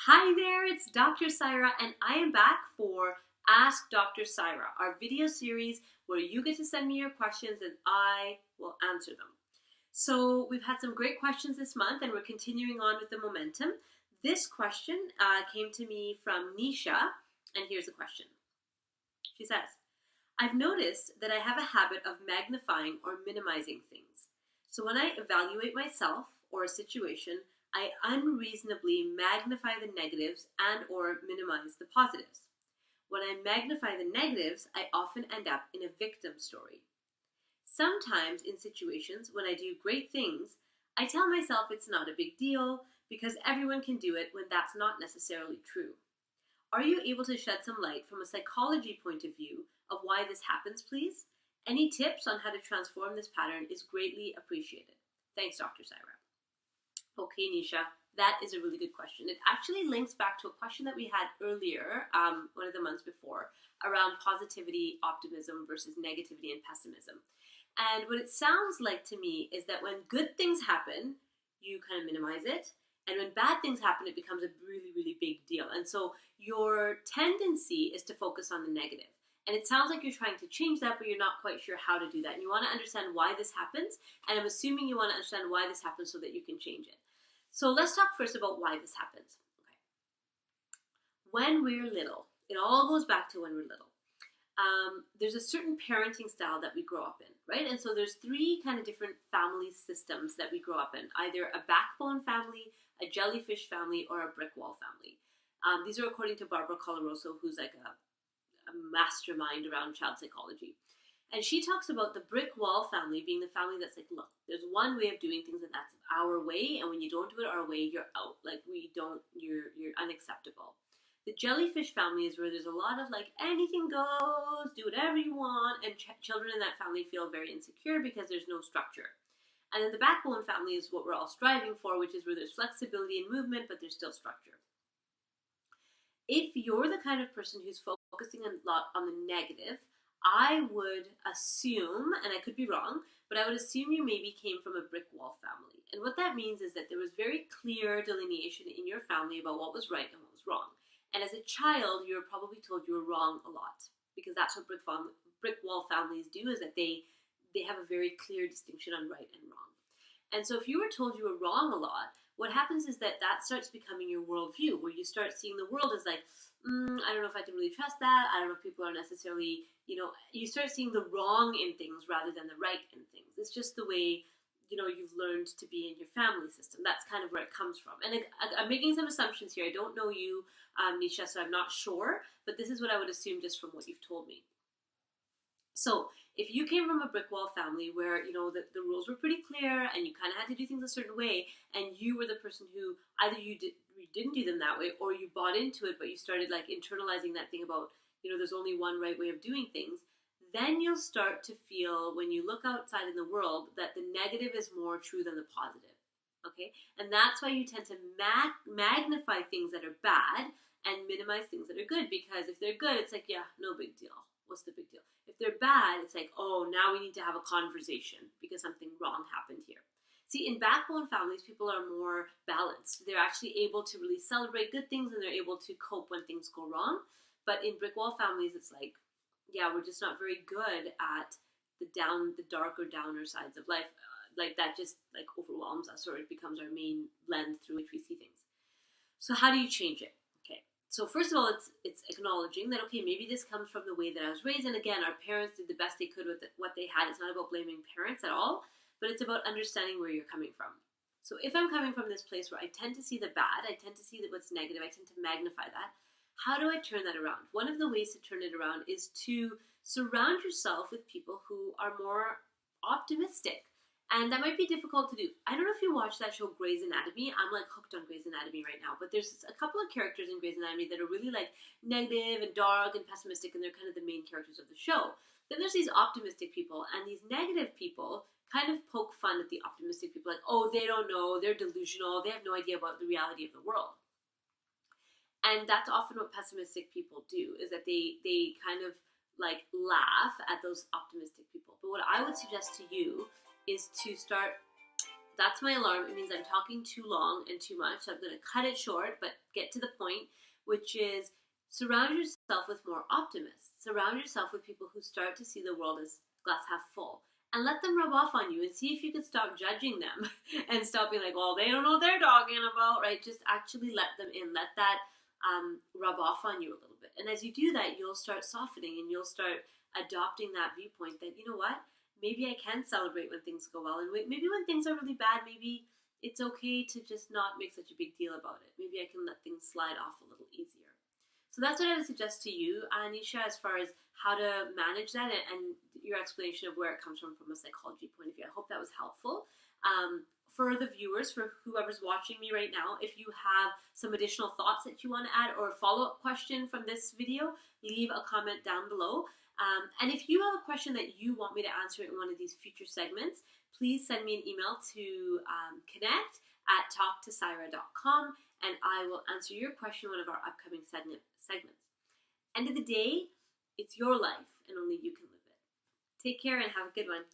Hi there, it's Dr. Syra, and I am back for Ask Dr. Syra, our video series where you get to send me your questions and I will answer them. So we've had some great questions this month and we're continuing on with the momentum. This question came to me from Nisha, and here's the question. She says, I've noticed that I have a habit of magnifying or minimizing things. So when I evaluate myself or a situation, I unreasonably magnify the negatives and or minimize the positives. When I magnify the negatives, I often end up in a victim story. Sometimes in situations when I do great things, I tell myself it's not a big deal because everyone can do it when that's not necessarily true. Are you able to shed some light from a psychology point of view of why this happens, please? Any tips on how to transform this pattern is greatly appreciated. Thanks, Dr. Syra. Okay, Nisha, that is a really good question. It actually links back to a question that we had earlier, one of the months before, around positivity, optimism versus negativity and pessimism. And what it sounds like to me is that when good things happen, you kind of minimize it. And when bad things happen, it becomes a really, really big deal. And so your tendency is to focus on the negative. And it sounds like you're trying to change that, but you're not quite sure how to do that. And you want to understand why this happens. And I'm assuming you want to understand why this happens so that you can change it. So let's talk first about why this happens. Okay. When we're little, it all goes back to when we're little. There's a certain parenting style that we grow up in, right? And so there's three kind of different family systems that we grow up in. Either a backbone family, a jellyfish family, or a brick wall family. These are according to Barbara Coloroso, who's like a mastermind around child psychology. And she talks about the brick wall family being the family that's like, look, there's one way of doing things and that's our way. And when you don't do it our way, you're out. Like you're unacceptable. The jellyfish family is where there's a lot of like anything goes, do whatever you want. And children in that family feel very insecure because there's no structure. And then the backbone family is what we're all striving for, which is where there's flexibility and movement, but there's still structure. If you're the kind of person who's focusing a lot on the negative, I would assume, and I could be wrong, but I would assume you maybe came from a brick wall family. And what that means is that there was very clear delineation in your family about what was right and what was wrong. And as a child, you were probably told you were wrong a lot, because that's what brick wall families do, is that they have a very clear distinction on right and wrong. And so if you were told you were wrong a lot, what happens is that starts becoming your worldview, where you start seeing the world as like, I don't know if I can really trust that. I don't know if people are necessarily, you start seeing the wrong in things rather than the right in things. It's just the way, you've learned to be in your family system. That's kind of where it comes from. And I'm making some assumptions here. I don't know you, Nisha, so I'm not sure, but this is what I would assume just from what you've told me. So if you came from a brick wall family where, the rules were pretty clear and you kind of had to do things a certain way, and you were the person who either you didn't do them that way, or you bought into it, but you started like internalizing that thing about, there's only one right way of doing things, then you'll start to feel when you look outside in the world that the negative is more true than the positive. Okay? And that's why you tend to magnify things that are bad and minimize things that are good, because if they're good, it's like, yeah, no big deal. What's the big deal? If they're bad, it's like, oh, now we need to have a conversation because something wrong happened here. See, in backbone families, people are more balanced. They're actually able to really celebrate good things and they're able to cope when things go wrong. But in brick wall families, it's like, yeah, we're just not very good at the darker, downer sides of life. Like that just like overwhelms us, or it becomes our main lens through which we see things. So how do you change it? So first of all, it's acknowledging that, okay, maybe this comes from the way that I was raised. And again, our parents did the best they could with what they had. It's not about blaming parents at all, but it's about understanding where you're coming from. So if I'm coming from this place where I tend to see the bad, I tend to see what's negative, I tend to magnify that, how do I turn that around? One of the ways to turn it around is to surround yourself with people who are more optimistic. And that might be difficult to do. I don't know if you watch that show Grey's Anatomy. I'm like hooked on Grey's Anatomy right now. But there's a couple of characters in Grey's Anatomy that are really like negative and dark and pessimistic, and they're kind of the main characters of the show. Then there's these optimistic people, and these negative people kind of poke fun at the optimistic people, like, oh, they don't know, they're delusional, they have no idea about the reality of the world. And that's often what pessimistic people do, is that they kind of like laugh at those optimistic people. But what I would suggest to you is to start That's my alarm. It means I'm talking too long and too much. So I'm going to cut it short, but get to the point, which is surround yourself with more optimists. Surround yourself with people who start to see the world as glass half full. And let them rub off on you and see if you can stop judging them and stop being like, well, they don't know what they're talking about, right? Just actually let them in. Let that rub off on you a little bit. And as you do that, you'll start softening and you'll start adopting that viewpoint that, you know what, maybe I can celebrate when things go well. And maybe when things are really bad, maybe it's okay to just not make such a big deal about it. Maybe I can let things slide off a little easier. So that's what I would suggest to you, Anisha, as far as how to manage that and your explanation of where it comes from a psychology point of view. I hope that was helpful. For the viewers, for whoever's watching me right now, if you have some additional thoughts that you want to add or a follow-up question from this video, leave a comment down below. And if you have a question that you want me to answer in one of these future segments, please send me an email to connect@talktosaira.com, and I will answer your question in one of our upcoming segments. End of the day, it's your life, and only you can live it. Take care and have a good one.